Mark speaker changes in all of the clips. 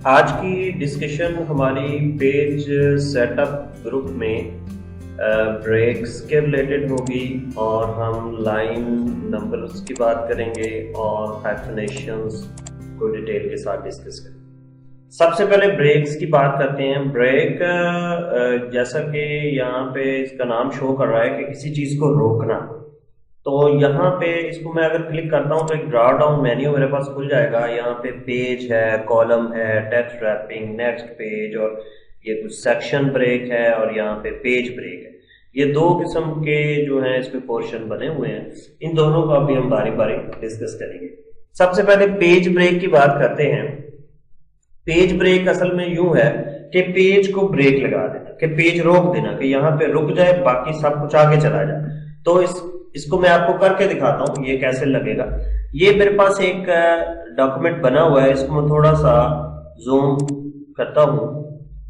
Speaker 1: आज की डिस्कशन हमारी पेज सेटअप ग्रुप में ब्रेक्स के रिलेटेड होगी और हम लाइन नंबर्स की बात करेंगे और हाइफनेशंस को डिटेल के साथ डिस्कस करेंगे। सबसे पहले ब्रेक्स की बात करते हैं। ब्रेक जैसा कि यहाँ पे इसका नाम शो कर रहा है कि किसी चीज को रोकना, तो यहाँ पे इसको मैं अगर क्लिक करता हूँ तो एक ड्रॉ डाउन मेन्यू मेरे पास खुल जाएगा। यहाँ पे पेज है, कॉलम है, टेक्स्ट रैपिंग, नेक्स्ट पेज, और ये कुछ सेक्शन ब्रेक है और यहाँ पे पेज ब्रेक है। ये दो किस्म के जो हैं इसमें पोर्शन बने हुए हैं। इन दोनों का अभी हम बारी बारी डिस्कस करेंगे। सबसे पहले पेज ब्रेक की बात करते हैं। पेज ब्रेक असल में यूं है कि पेज को ब्रेक लगा देना, कि पेज रोक देना, कि यहाँ पे रुक जाए, बाकी सब कुछ आगे चला जाए। तो इसको मैं आपको करके दिखाता हूं ये कैसे लगेगा। ये मेरे पास एक डॉक्यूमेंट बना हुआ है, इसको मैं थोड़ा सा जूम करता हूं।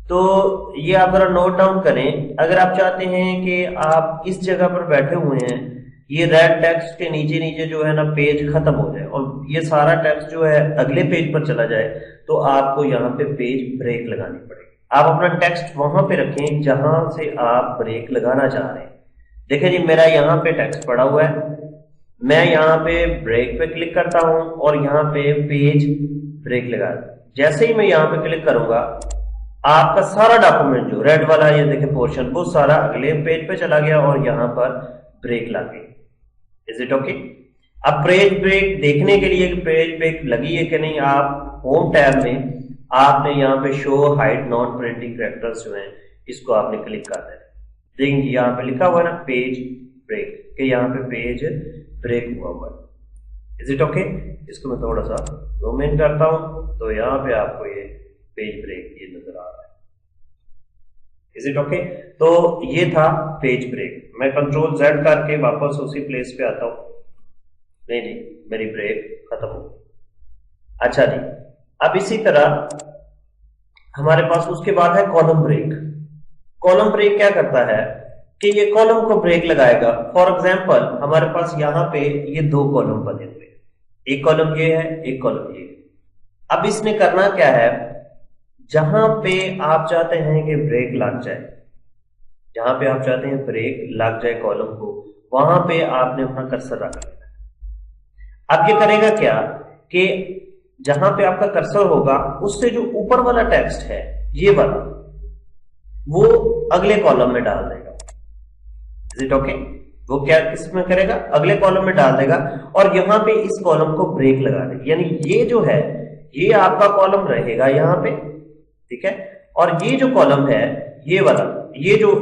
Speaker 1: तो ये आप जरा नोट डाउन करें। अगर आप चाहते हैं कि आप इस जगह पर बैठे हुए हैं, ये रेड टेक्स्ट के नीचे नीचे जो है ना पेज खत्म हो जाए और ये सारा टेक्स्ट जो है अगले पेज पर चला जाए, तो आपको यहाँ पे पेज ब्रेक लगानी पड़ेगी। आप अपना टेक्स्ट वहां पे रखें जहां से आप ब्रेक लगाना चाह रहे हैं। देखिए जी, मेरा यहाँ पे टेक्स्ट पड़ा हुआ है, मैं यहाँ पे ब्रेक पे क्लिक करता हूं और यहाँ पे पेज ब्रेक लगा दूं। जैसे ही मैं यहाँ पे क्लिक करूंगा, आपका सारा डॉक्यूमेंट जो रेड वाला ये देखे पोर्शन, वो सारा अगले पेज पे चला गया और यहाँ पर ब्रेक लग गई। Is it okay? अब पेज ब्रेक देखने के लिए पेज ब्रेक लगी है कि नहीं, आप होम टैब में आपने यहाँ पे show hide non printing characters जो है इसको आपने क्लिक कर देना। देखिए यहाँ पे लिखा हुआ है ना पेज ब्रेक, कि यहाँ पे पेज ब्रेक हुआ हुआ है। Is it okay? इसको मैं थोड़ा सा जूम इन करता हूं तो यहाँ पे आपको ये पेज ब्रेक ये नजर आ रहा है। Is it okay? तो ये था पेज ब्रेक। मैं कंट्रोल Z करके वापस उसी प्लेस पे आता हूं। नहीं जी, मेरी ब्रेक खत्म हो गई। अच्छा जी, अब इसी तरह हमारे पास उसके बाद है कॉलम ब्रेक। कॉलम ब्रेक क्या करता है कि ये कॉलम को ब्रेक लगाएगा। फॉर एग्जांपल हमारे पास यहाँ पे ये दो कॉलम बने हुए, एक कॉलम ये है, एक कॉलम ये है। अब इसने करना क्या है, जहां पे आप चाहते हैं कि ब्रेक लग जाए, जहां पे आप चाहते हैं ब्रेक लग जाए कॉलम को, वहां पे आपने अपना कर्सर रख लेना। अब ये करेगा क्या कि जहां पे आपका कर्सर होगा उससे जो ऊपर वाला टेक्स्ट है ये वाला, वो अगले कॉलम में डाल देगा। Is it okay? वो क्या किस में करेगा, अगले कॉलम में डाल देगा और यहाँ पे इस कॉलम को ब्रेक लगा देगा। यानी ये जो है ये आपका कॉलम रहेगा यहाँ पे, ठीक है, और ये जो कॉलम है ये वाला, ये जो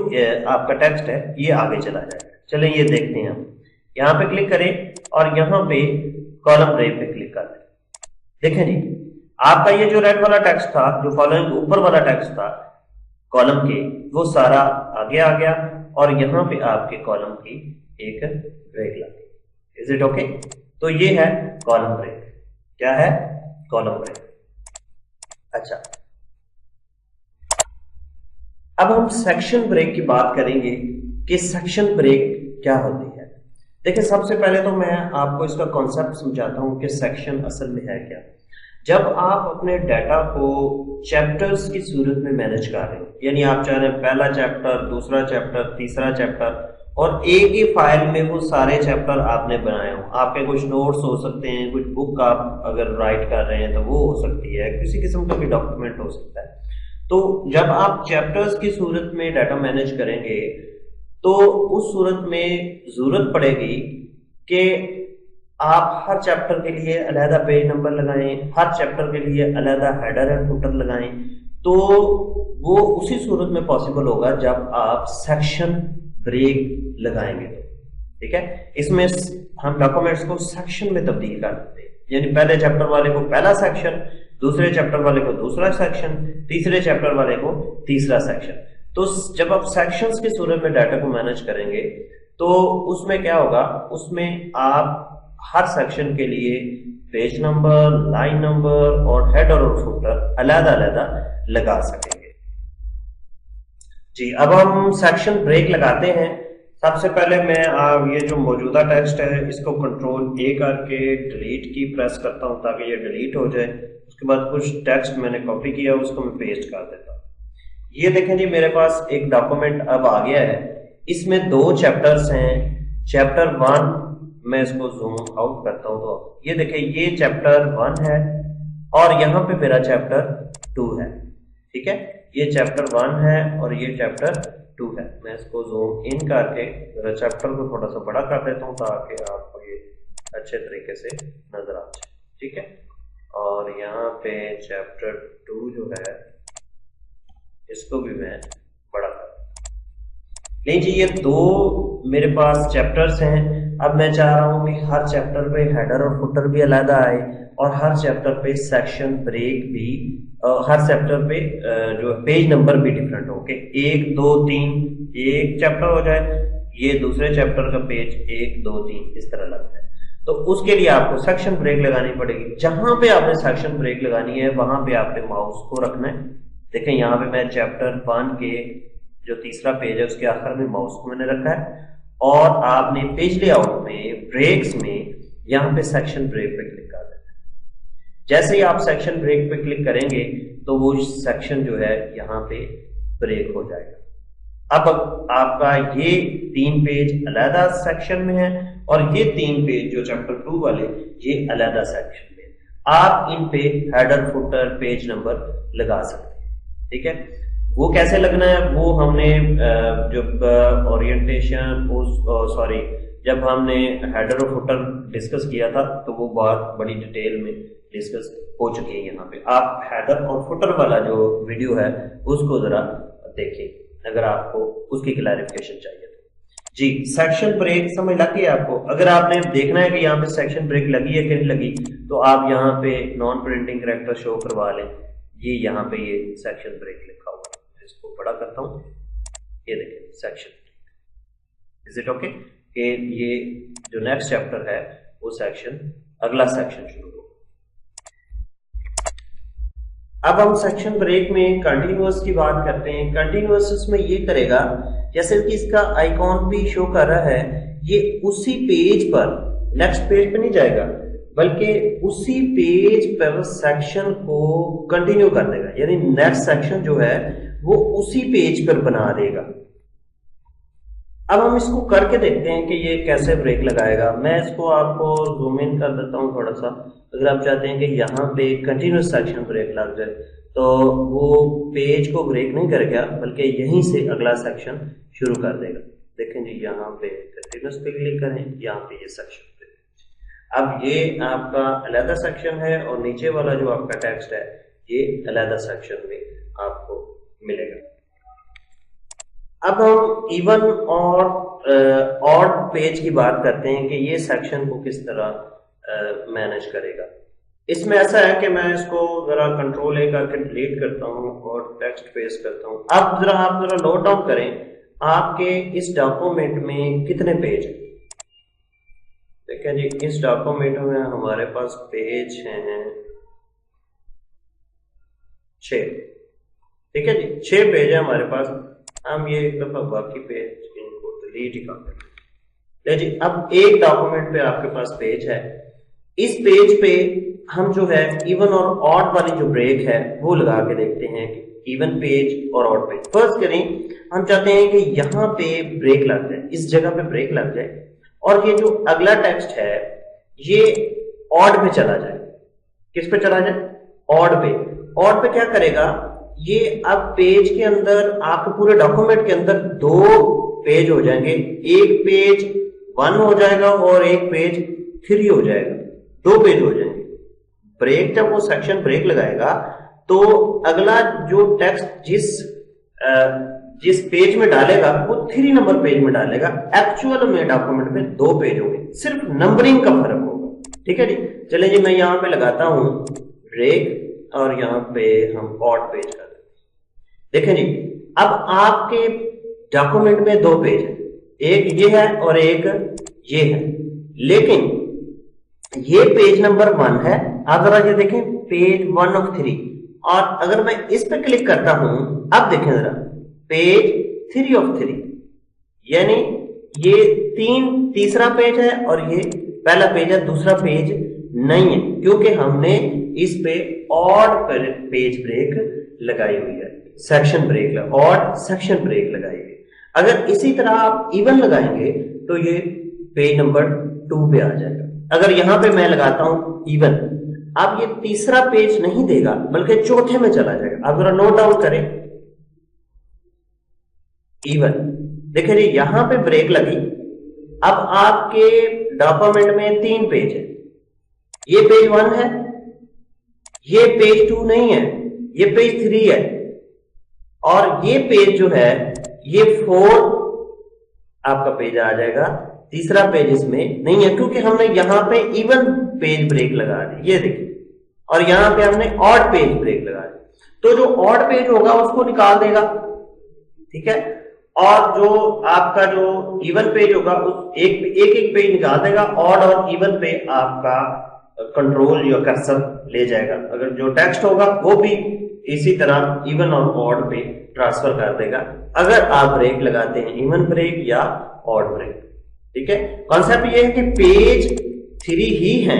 Speaker 1: आपका टेक्स्ट है ये आगे चला जाएगा। चले ये देखते हैं हम। यहाँ पे क्लिक करें और यहाँ पे कॉलम ब्रेक पे क्लिक कर दें। देखें जी, आपका ये जो रेड वाला टेक्स्ट था, जो फॉलोइंग ऊपर वाला टेक्स्ट था कॉलम के, वो सारा आगे आ गया और यहाँ पे आपके कॉलम की एक ब्रेक लग गई। Is it okay? तो ये है कॉलम ब्रेक। क्या है? Column break. अच्छा, अब हम सेक्शन ब्रेक की बात करेंगे कि सेक्शन ब्रेक क्या होती है। देखिए, सबसे पहले तो मैं आपको इसका कॉन्सेप्ट समझाता हूं कि सेक्शन असल में है क्या। जब आप अपने डाटा को चैप्टर्स की सूरत में मैनेज कर रहे हो, यानी आप चाह रहे हैं पहला चैप्टर, दूसरा चैप्टर, तीसरा चैप्टर, और एक ही फाइल में वो सारे चैप्टर आपने बनाए हो। आपके कुछ नोट्स हो सकते हैं, कुछ बुक आप अगर राइट कर रहे हैं तो वो हो सकती है, किसी किस्म का भी डॉक्यूमेंट हो सकता है। तो जब आप चैप्टर्स की सूरत में डाटा मैनेज करेंगे तो उस सूरत में जरूरत पड़ेगी कि आप हर चैप्टर के लिए अलहदा पेज नंबर लगाएं, हर चैप्टर के लिए अलहदा हेडर एंड फुटर लगाएं। तो वो उसी सूरत में पॉसिबल होगा जब आप सेक्शन ब्रेक लगाएंगे। ठीक है, इसमें हम डॉक्यूमेंट्स को सेक्शन में तब्दील कर देते हैं, यानी पहले चैप्टर वाले को पहला सेक्शन, दूसरे चैप्टर वाले को दूसरा सेक्शन, तीसरे चैप्टर वाले को तीसरा सेक्शन। तो जब आप सेक्शंस की सूरत में डाटा को मैनेज करेंगे तो उसमें क्या होगा, उसमें आप हर सेक्शन के लिए पेज नंबर, लाइन नंबर और हेडर और फुटर अलग अलग लगा सकेंगे। जी, अब हम सेक्शन ब्रेक लगाते हैं। सबसे पहले मैं ये जो मौजूदा टेक्स्ट है इसको कंट्रोल A करके डिलीट की प्रेस करता हूं ताकि ये डिलीट हो जाए। उसके बाद कुछ टेक्स्ट मैंने कॉपी किया, उसको मैं पेस्ट कर देता हूँ। ये देखें जी, मेरे पास एक डॉक्यूमेंट अब आ गया है। इसमें 2 चैप्टर्स हैं। चैप्टर 1, मैं इसको जूम आउट करता हूं तो ये देखें, ये चैप्टर 1 है और यहाँ पे मेरा चैप्टर 2 है। ठीक है, ये चैप्टर 1 है और ये चैप्टर 2 है। मैं इसको जूम इन करके जरा चैप्टर को थोड़ा सा बड़ा कर देता हूँ ताकि आपको ये अच्छे तरीके से नजर आ जाए। ठीक है, और यहाँ पे चैप्टर 2 जो है इसको भी मैं बड़ा कर, नहीं जी, ये 2 मेरे पास चैप्टर्स हैं। अब मैं चाह रहा हूं कि हर चैप्टर पे हेडर और फुटर भी अलग आए और हर चैप्टर पे सेक्शन ब्रेक भी, हर चैप्टर पे जो पेज नंबर भी डिफरेंट हो के 1 2 3 एक चैप्टर हो जाए, ये दूसरे चैप्टर का पेज 1 2 3 इस तरह लग जाए। तो उसके लिए आपको सेक्शन ब्रेक लगानी पड़ेगी। जहां पे आपने सेक्शन ब्रेक लगानी है वहां पे आपने माउस को रखना है। देखें, यहाँ पे मैं चैप्टर 1 के जो तीसरा पेज है उसके आखिर में माउस को मैंने रखा है और आपने पेज लेआउट में ब्रेक्स में यहाँ पे सेक्शन ब्रेक पे क्लिक कर देना है। जैसे ही आप सेक्शन ब्रेक पे क्लिक करेंगे तो वो सेक्शन जो है यहाँ पे ब्रेक हो जाएगा। अब आपका ये 3 पेज अलग सेक्शन में है और ये 3 पेज जो चैप्टर 2 वाले ये अलग सेक्शन में। आप इन पे हेडर फुटर पेज नंबर लगा सकते हैं। ठीक है, वो कैसे लगना है वो हमने जब ओरिएंटेशन सॉरी जब हमने हेडर और फुटर डिस्कस किया था तो वो बहुत बड़ी डिटेल में डिस्कस हो चुकी है। यहाँ पे आप हेडर और फुटर वाला जो वीडियो है उसको जरा देखें अगर आपको उसकी क्लैरिफिकेशन चाहिए तो। जी, सेक्शन ब्रेक समझ लग गई आपको? अगर आपने देखना है कि यहाँ पे सेक्शन ब्रेक लगी है कि नहीं लगी तो आप यहाँ पे नॉन प्रिंटिंग कैरेक्टर शो करवा लें। ये यहाँ पे ये सेक्शन ब्रेक लिखा हुआ है, इसको बड़ा करता हूँ, ये देखिए section break. Is it okay कि ये जो नेक्स्ट चैप्टर है वो सेक्शन अगला सेक्शन शुरू हो। अब हम सेक्शन ब्रेक में कंटिन्यूअस की बात करते हैं। कंटिन्यूअस इसमें ये करेगा जैसे कि इसका आइकॉन भी शो कर रहा है, ये उसी पेज पर नेक्स्ट पेज पे नहीं जाएगा बल्कि उसी पेज पर सेक्शन को कंटिन्यू कर देगा, यानी नेक्स्ट सेक्शन जो है वो उसी पेज पर बना देगा। अब हम इसको करके देखते हैं कि ये कैसे ब्रेक लगाएगा। मैं इसको आपको जूम इन कर देता हूँ थोड़ा सा। अगर आप चाहते हैं कि यहाँ पे कंटिन्यूअस सेक्शन ब्रेक लग जाए तो वो पेज को ब्रेक नहीं करेगा बल्कि यहीं से अगला सेक्शन शुरू कर देगा। देखें जी, यहाँ पे कंटिन्यूअस पे क्लिक करें, यहाँ पे ये सेक्शन पे। अब ये आपका अलग सेक्शन है और नीचे वाला जो आपका टेक्स्ट है ये अलग सेक्शन में आपको मिलेगा। अब हम इवन और ऑड पेज की बात करते हैं कि ये सेक्शन को किस तरह मैनेज करेगा। इसमें ऐसा है कि मैं इसको जरा कंट्रोल A करके डिलीट करता हूं और टेक्स्ट पेस्ट करता हूं। अब जरा आप नोट डाउन करें आपके इस डॉक्यूमेंट में कितने पेज हैं। देखें जी, इस डॉक्यूमेंट में हमारे पास पेज हैं 6। ठीक है जी, 6 पेज है हमारे पास। हम ये एक दफा बाकी पेज इनको डिलीट ही कर देंगे। ले जी, अब एक डॉक्यूमेंट पे आपके पास पेज है। इस पेज पे हम जो है इवन और ऑड वाली जो ब्रेक है वो लगा के देखते हैं कि इवन पेज और ऑड पेज। फर्स्ट करें, हम चाहते हैं कि यहाँ पे ब्रेक लग जाए, इस जगह पे ब्रेक लग जाए और ये जो अगला टेक्स्ट है ये ऑड पे चला जाए। किस पे चला जाए? ऑड पे। ऑड पे क्या करेगा ये, अब पेज के अंदर आपके पूरे डॉक्यूमेंट के अंदर 2 पेज हो जाएंगे। एक पेज 1 हो जाएगा और एक पेज 3 हो जाएगा। 2 पेज हो जाएंगे। ब्रेक जब वो सेक्शन ब्रेक लगाएगा तो अगला जो टेक्स्ट जिस पेज में डालेगा वो 3 नंबर पेज में डालेगा। एक्चुअल में डॉक्यूमेंट में 2 पेज होंगे, सिर्फ नंबरिंग का फर्क होगा। ठीक है जी, चले जी, मैं यहाँ पे लगाता हूं ब्रेक और यहाँ पे हम ऑड पेज कर देते हैं। देखें जी, अब आपके डॉक्यूमेंट में 2 पेज है, एक ये है और एक ये है, लेकिन ये पेज नंबर 1 है। आप जरा ये देखें, पेज 1 of 3। और अगर मैं इस पे क्लिक करता हूं, अब देखें जरा, पेज 3 of 3, यानी ये तीसरा पेज है और ये पहला पेज है, दूसरा पेज नहीं है, क्योंकि हमने इस पे ऑड पेज ब्रेक लगाई हुई है, section break, odd section break लगाई हुई है। अगर इसी तरह आप इवन लगाएंगे तो ये पेज नंबर 2 पे आ जाएगा। अगर यहां पे मैं लगाता हूं इवन, अब ये तीसरा पेज नहीं देगा बल्कि चौथे में चला जाएगा। आप जरा नोट डाउन करें इवन, देखिए जी यहां पे ब्रेक लगी। अब आपके डॉक्यूमेंट में 3 पेज है, ये पेज 1 है, ये पेज 2 नहीं है, ये पेज 3 है, और ये पेज जो है ये 4 आपका पेज आ जाएगा। तीसरा पेज इसमें नहीं है क्योंकि हमने यहां पे इवन पेज ब्रेक लगा दी, ये देखिए, और यहां पे हमने ऑड पेज ब्रेक लगा दी। तो जो ऑड पेज होगा उसको निकाल देगा, ठीक है, और जो आपका जो इवन पेज होगा उस एक पेज निकाल देगा। ऑड और इवन पे आपका कंट्रोल या कर्सर ले जाएगा। अगर जो टेक्स्ट होगा वो भी इसी तरह इवन और ऑड पे ट्रांसफर कर देगा अगर आप ब्रेक लगाते हैं, इवन ब्रेक या ऑड ब्रेक, ठीक है। कॉन्सेप्ट ये है कि पेज 3 ही है,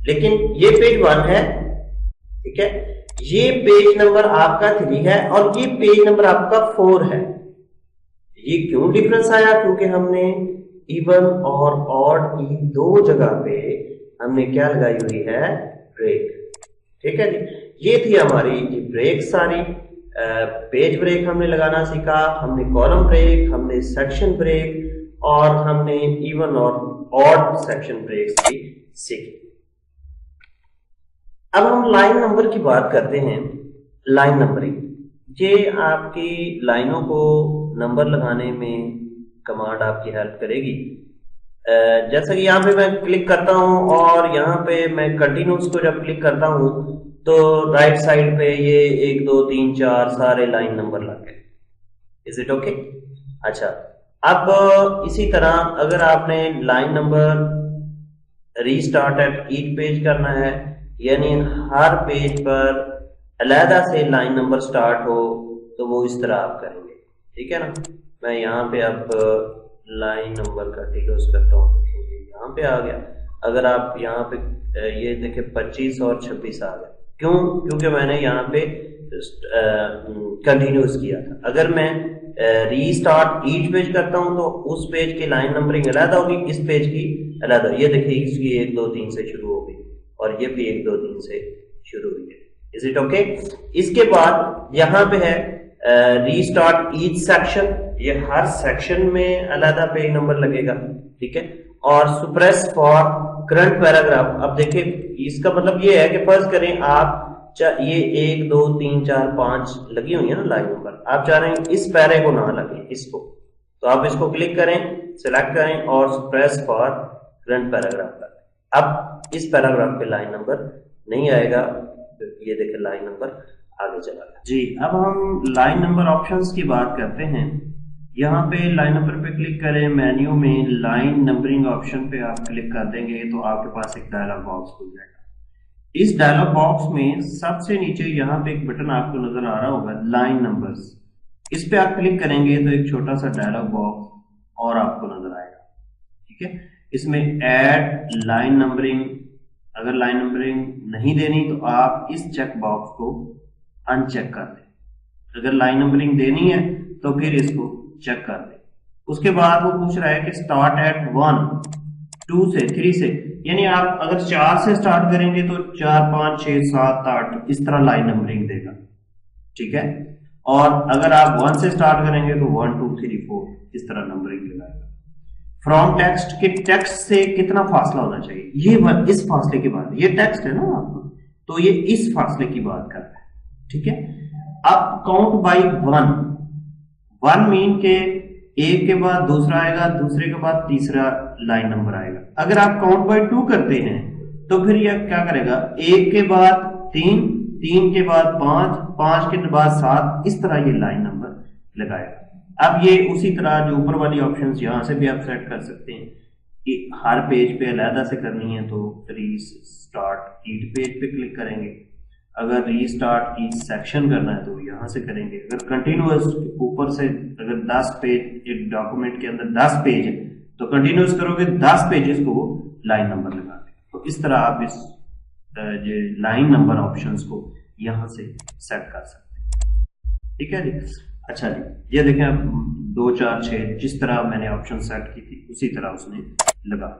Speaker 1: लेकिन ये पेज 1 है, ठीक है, ये पेज नंबर आपका 3 है और ये पेज नंबर आपका 4 है। ये क्यों डिफरेंस आया? क्योंकि हमने इवन और ऑड की 2 जगह पे हमने क्या लगाई हुई है, ब्रेक, ठीक है जी। ये थी हमारी ब्रेक सारी। पेज ब्रेक हमने लगाना सीखा, हमने कॉलम ब्रेक, हमने सेक्शन ब्रेक और हमने इवन और ऑड सेक्शन ब्रेक्स भी सीखी। अब हम लाइन नंबर की बात करते हैं। लाइन नंबरिंग, ये आपकी लाइनों को नंबर लगाने में कमांड आपकी हेल्प करेगी। जैसा कि यहाँ पे मैं क्लिक करता हूँ और यहाँ पे मैं कंटिन्यूस को जब क्लिक करता हूँ तो राइट साइड पे ये 1 2 3 4 सारे लाइन नंबर लग गए। Is it okay? अच्छा, अब इसी तरह अगर आपने line number restart at each page करना है, यानी हर पेज पर अलहदा से लाइन नंबर स्टार्ट हो, तो वो इस तरह आप करेंगे, ठीक है ना। मैं यहाँ पे अब लाइन नंबर कंटिन्यूस करता हूँ, देखिए यहाँ पे आ गया। अगर आप यहाँ पे ये देखें 25 और 26 आ गया। क्यों? क्योंकि मैंने यहाँ पे कंटिन्यूस किया था। अगर मैं रीस्टार्ट ईच पेज करता हूँ तो उस पेज की लाइन नंबरिंग अलग होगी, इस पेज की अलग। ये देखिए इसकी 1 2 3 से शुरू हो गई और ये भी 1 2 3 से शुरू हुई है। Is it okay? इसके बाद यहाँ पे है रीस्टार्ट ईच सेक्शन, ये हर सेक्शन में अलग पेज नंबर लगेगा, ठीक है। और सुप्रेस फॉर करंट पैराग्राफ, अब देखिए इसका मतलब ये है कि फर्ज करें आप ये 1 2 3 4 5 लगी हुई है ना लाइन नंबर, आप चाह रहे हैं इस पैरे को ना लगे, इसको, तो आप इसको क्लिक करें, सिलेक्ट करें और सुप्रेस फॉर करंट पैराग्राफ करें। अब इस पैराग्राफ पे लाइन नंबर नहीं आएगा, ये देखिए लाइन नंबर आगे चला गया जी। अब हम लाइन नंबर ऑप्शंस की बात करते हैं। यहाँ पे लाइन नंबर पे क्लिक करें, मेन्यू में लाइन नंबरिंग ऑप्शन पे आप क्लिक कर देंगे तो आपके पास एक डायलॉग बॉक्स खुल जाएगा। इस डायलॉग बॉक्स में सबसे नीचे यहाँ पे एक बटन आपको नजर आ रहा होगा लाइन नंबर्स, इस पे आप क्लिक करेंगे तो एक छोटा सा डायलॉग बॉक्स और आपको नजर आएगा, ठीक है। इसमें ऐड लाइन नंबरिंग, अगर लाइन नंबरिंग नहीं देनी तो आप इस चेक बॉक्स को अनचेक कर दें। अगर लाइन नंबरिंग देनी है तो फिर इसको चेक कर दें। उसके बाद वो पूछ रहा है कि स्टार्ट एट 1 2 से 3 से, यानी आप अगर 4 से स्टार्ट करेंगे तो 4 5 6 7 8 इस तरह लाइन नंबरिंग देगा, ठीक है। और अगर आप 1 से स्टार्ट करेंगे तो 1 2 3 4 इस तरह नंबरिंग लगाएगा। फ्रॉम टेक्स्ट के टेक्स्ट से कितना फासला होना चाहिए, ये इस फासले की बात, ये टेक्स्ट है ना आपको, तो ये इस फासले की बात कर रहा है, ठीक है। अब काउंट बाई 1 मीन के एक के बाद दूसरा आएगा, दूसरे के बाद तीसरा लाइन नंबर आएगा। अगर आप काउंट बाई 2 करते हैं तो फिर यह क्या करेगा, 1 के बाद 3 3 के बाद 5 5 के बाद 7 इस तरह ये लाइन नंबर लगाएगा। अब ये उसी तरह जो ऊपर वाली ऑप्शंस यहां से भी आप सेट कर सकते हैं कि हर पेज पे अलहदा से करनी है तो रीस्टार्ट ईच पेज पे क्लिक करेंगे। अगर रीस्टार्ट ईच सेक्शन करना है तो यहां से करेंगे। अगर कंटिन्यूअस ऊपर से अगर 10 पेज एक डॉक्यूमेंट के अंदर 10 पेज है तो कंटिन्यूअस करोगे 10 पेजेस को लाइन नंबर लगा दें। तो इस तरह आप इस जो लाइन नंबर ऑप्शंस को यहाँ से सेट कर सकते हैं। ठीक है जी। अच्छा जी, ये देखें अब 2 4 6 जिस तरह मैंने ऑप्शन सेट की थी उसी तरह उसने लगा।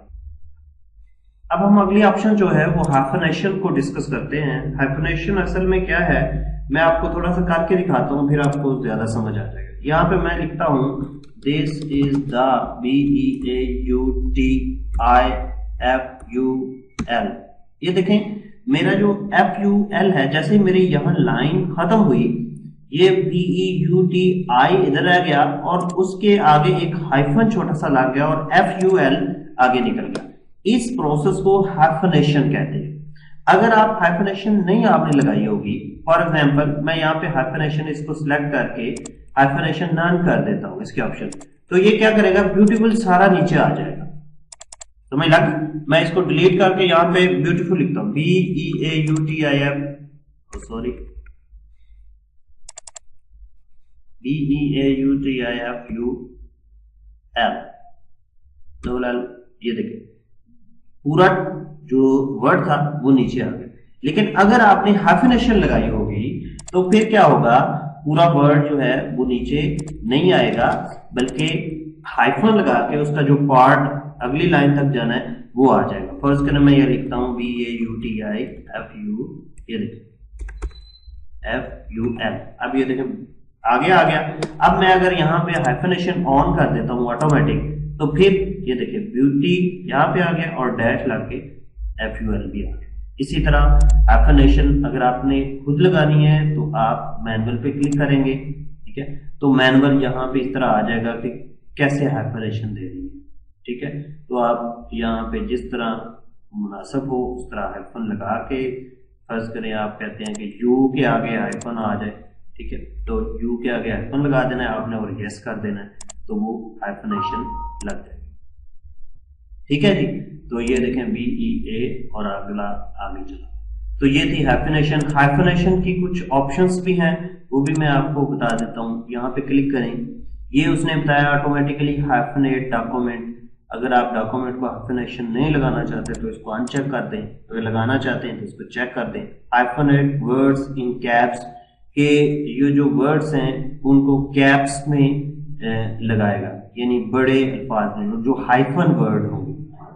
Speaker 1: अब हम अगली ऑप्शन जो है वो हाइफनेशन को डिस्कस करते हैं। हाइफनेशन असल में क्या है, मैं आपको थोड़ा सा करके दिखाता हूँ, फिर आपको ज्यादा समझ आ जाएगा। यहाँ पे मैं लिखता हूँ दिस इज द BEAUTIFUL। ये देखें मेरा जो FUL है, जैसे मेरी यहाँ लाइन खत्म हुई, ये BEUTI इधर आ गया और उसके आगे एक हाइफन छोटा सा लग गया और FUL आगे निकल गया। इस प्रोसेस को हाइफनेशन कहते हैं। अगर आप हाइफनेशन नहीं आपने लगाई होगी, फॉर एग्जांपल मैं यहाँ पे हाइफनेशन इसको सिलेक्ट करके हाइफनेशन नन कर देता हूँ इसके ऑप्शन, तो ये क्या करेगा, ब्यूटीफुल सारा नीचे आ जाएगा। समझ लग, मैं इसको डिलीट करके यहाँ पे ब्यूटीफुल लिखता हूँ BEAUTIF, सॉरी BEAUTIFUL। ये देखिए पूरा जो वर्ड था वो नीचे आ गया। लेकिन अगर आपने हाइफनेशन लगाई होगी तो फिर क्या होगा, पूरा वर्ड जो है वो नीचे नहीं आएगा, बल्कि हाइफन लगा के उसका जो पार्ट अगली लाइन तक जाना है वो आ जाएगा। फर्स्ट करने मैं ये लिखता हूँ BEAUTIFU, ये देखिए FUL। अब ये देखें आगे आ गया। अब मैं अगर यहाँ पे हाइफनेशन ऑन कर देता हूँ ऑटोमेटिक, तो फिर ये देखिए ब्यूटी यहाँ पे आ गया और डैश लग के FUL भी आ गया। इसी तरह हाइफनेशन अगर आपने खुद लगानी है तो आप मैनुअल पे क्लिक करेंगे। ठीक है, तो मैनुअल यहाँ पे इस तरह आ जाएगा कि कैसे हाइफनेशन दे रही है। ठीक है, तो आप यहाँ पे जिस तरह मुनासिब हो उस तरह हाइफन लगा के, फर्ज करें आप कहते हैं कि यू के आगे हाइफन आ जाए। ठीक है, तो यू के आगे हाइफन लगा देना है आपने और यस कर देना है, तो वो हाइफनेशन लग जाएगी। ठीक है जी, तो ये देखें BEA और अगला आगे चला। तो ये थी हाइफनेशन। हाइफनेशन की कुछ ऑप्शंस भी हैं, वो भी मैं आपको बता देता हूँ। यहाँ पे क्लिक करें, ये उसने बताया ऑटोमेटिकली हाइफनेट डॉक्यूमेंट। अगर आप डॉक्यूमेंट को हाइफनेशन नहीं लगाना चाहते तो इसको अनचेक कर दें, अगर लगाना चाहते हैं तो इसको चेक कर दें। हाइफनेट वर्ड्स इन कैप्स के, ये जो वर्ड्स हैं उनको कैप्स में लगाएगा, यानी बड़े अल्फाज में जो हाइफन वर्ड होंगे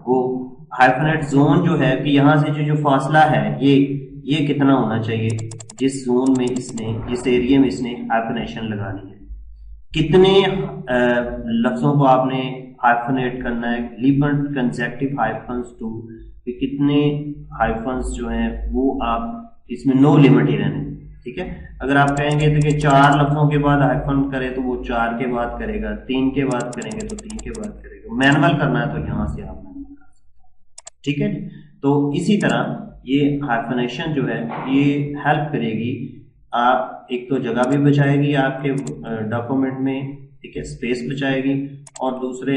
Speaker 1: वो। हाइफनेट जोन जो है कि यहाँ से जो फासला है ये कितना होना चाहिए, जिस जोन में इसने, जिस एरिया में इसने हाइफनेशन लगानी है, कितने लफ्जों को आपने हाइफनेट करना है, लिबर्ट कंसेक्टिव हाइफन्स टू, कितने हाइफन्स जो हैं वो आप इसमें नो लिमिट ही रहने। ठीक है, अगर आप कहेंगे तो कि 4 लफ्जों के बाद हाइफन करे तो वो 4 के बाद करेगा, 3 के बाद करेंगे तो 3 के बाद करेगा। मैनुअल करना है तो यहाँ से आप मैनुअल कर सकते हैं। ठीक है, तो इसी तरह ये हाइफनेशन जो है ये हेल्प करेगी, आप एक तो जगह भी बचाएगी आपके डॉक्यूमेंट में, ठीक है, स्पेस बचाएगी, और दूसरे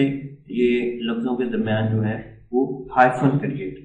Speaker 1: ये लफ्जों के दरमियान जो है वो हाइफन क्रिएट